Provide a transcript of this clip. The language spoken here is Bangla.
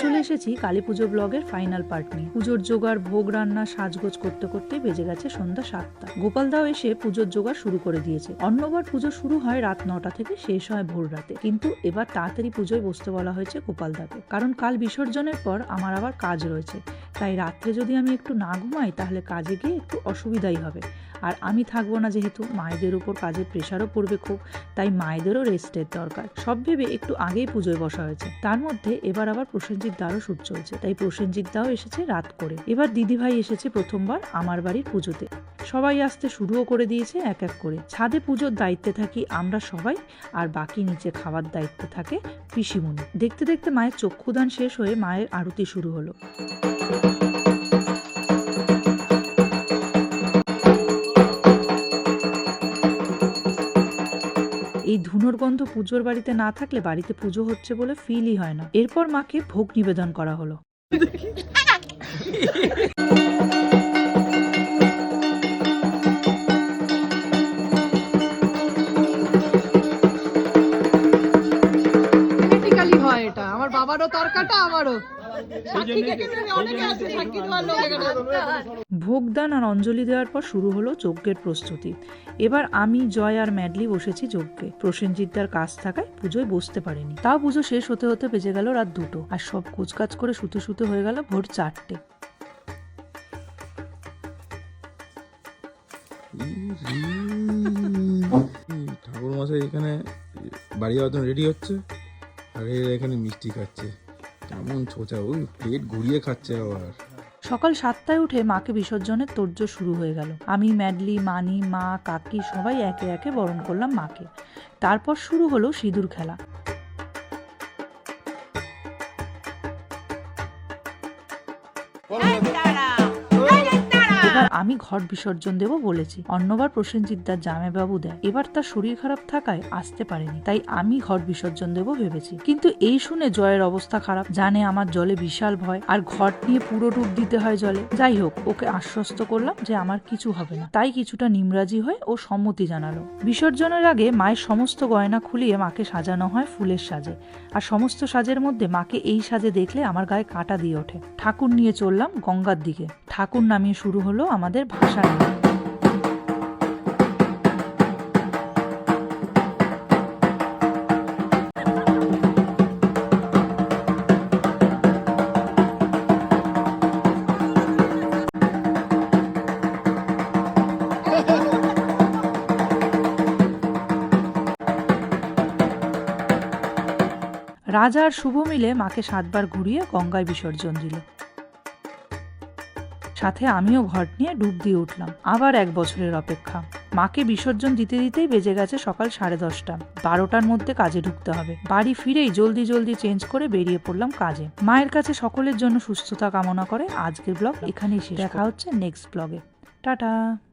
চলে এসেছি কালী পুজো ব্লগের ফাইনাল পার্ট নিয়ে। পুজোর জোগাড়, ভোগ রান্না, সাজগোজ করতে করতে বেজে গেছে সন্ধ্যা 7টা। গোপাল দাও এসে পুজোর জোগাড় শুরু করে দিয়েছে। অন্যবার পুজো শুরু হয় রাত 9টা থেকে, শেষ হয় ভোর রাতে, কিন্তু এবার তাড়াতাড়ি পুজোয় বসতে বলা হয়েছে গোপাল দাকে, কারণ কাল বিসর্জনের পর আমার আবার কাজ রয়েছে। তাই রাত্রে যদি আমি একটু না ঘুমাই তাহলে কাজে গিয়ে একটু অসুবিধাই হবে। আর আমি থাকবো না, যেহেতু মায়েদের উপর কাজের প্রেশারও পড়বে খুব, তাই মায়েদেরও রেস্টের দরকার। সব ভেবে একটু আগেই পুজোয় বসা হয়েছে। তার মধ্যে এবার আবার প্রসেনজিৎ দারও শুট চলছে, তাই প্রসেনজিৎ দাও এসেছে রাত করে। এবার দিদিভাই এসেছে প্রথমবার আমার বাড়ির পুজোতে। সবাই আসতে শুরুও করে দিয়েছে এক এক করে। ছাদে পুজোর দায়িত্বে থাকি আমরা সবাই, আর বাকি নিচে খাওয়ার দায়িত্বে থাকে পিসিমণি। দেখতে দেখতে মায়ের চক্ষুদান শেষ হয়ে মায়ের আরতি শুরু হলো। এই ধুনোর গন্ধ পুজোর বাড়িতে না থাকলে বাড়িতে পুজো হচ্ছে বলে ফিলই হয় না। এরপর মাকে ভোগ নিবেদন করা হলো। হয় এটা আমার বাবারও তরকাটা, আমারও ভোগদান আর অঞ্জলি দেওয়ার পর শুরু হলো যজ্ঞের প্রস্তুতি। এবার আমি, জয় আর ম্যাডলি বসেছি যজ্ঞে। প্রসেনজিৎদার কাজ থাকায় পুজোয় বসতে পারিনি। তাও পুজো শেষ হতে হতে বেজে গেল রাত 2টো, আর সব কুচকাজ করে শুতে শুতে হয়ে গেল ভোর 4টে। ঠাকুর মশাই এখানে বাড়ি যাওয়ার জন্য রেডি হচ্ছে, আর এখানে মিষ্টি খাচ্ছে। কেমন ছোচা, ওই প্লেট ঘুরিয়ে খাচ্ছে আবার। সকাল 7টায় উঠে মাকে বিসর্জনের তোড়জোড় শুরু হয়ে গেল। আমি, ম্যাডলি, মানি, মা, কাকি সবাই একে একে বরণ করলাম মাকে। তারপর শুরু হলো সিঁদুর খেলা। এবার আমি ঘট বিসর্জন দেব বলেছি। অন্যবার প্রসেনজিৎদার জামাইবাবু দেয়, এবার তার শরীর খারাপ থাকায় আসতে পারেনি, তাই আমি ঘট বিসর্জন দেব ভেবেছি। কিন্তু এই শুনে জয়ের অবস্থা খারাপ। জানে আমার জলে বিশাল ভয়, আর ঘট নিয়ে পুরো ডুব দিতে হয় জলে। যাই হোক, ওকে আশ্বস্ত করলাম যে আমার কিছু হবে না, তাই কিছুটা নিমরাজি হয়ে ও সম্মতি জানালো। বিসর্জনের আগে মায়ের সমস্ত গয়না খুলিয়ে মাকে সাজানো হয় ফুলের সাজে। আর সমস্ত সাজের মধ্যে মাকে এই সাজে দেখলে আমার গায়ে কাঁটা দিয়ে ওঠে। ঠাকুর নিয়ে চললাম গঙ্গার দিকে। ঠাকুর নামিয়ে শুরু হলো আমাদের ভাষা নিয়ে। রাজা আর শুভ মিলে মাকে 7বার ঘুরিয়ে গঙ্গায় বিসর্জন দিল। সাথে আমিও ঘট নিয়ে ডুব দিয়ে উঠলাম। আবার 1 বছরের অপেক্ষা। মাকে বিসর্জন দিতে দিতেই বেজে গেছে সকাল 10:30। 12টার মধ্যে কাজে ঢুকতে হবে। বাড়ি ফিরেই জলদি জলদি চেঞ্জ করে বেরিয়ে পড়লাম কাজে। মায়ের কাছে সকলের জন্য সুস্থতা কামনা করে আজকের ব্লগ এখানেই শেষ। দেখা হচ্ছে নেক্সট ব্লগে। টাটা।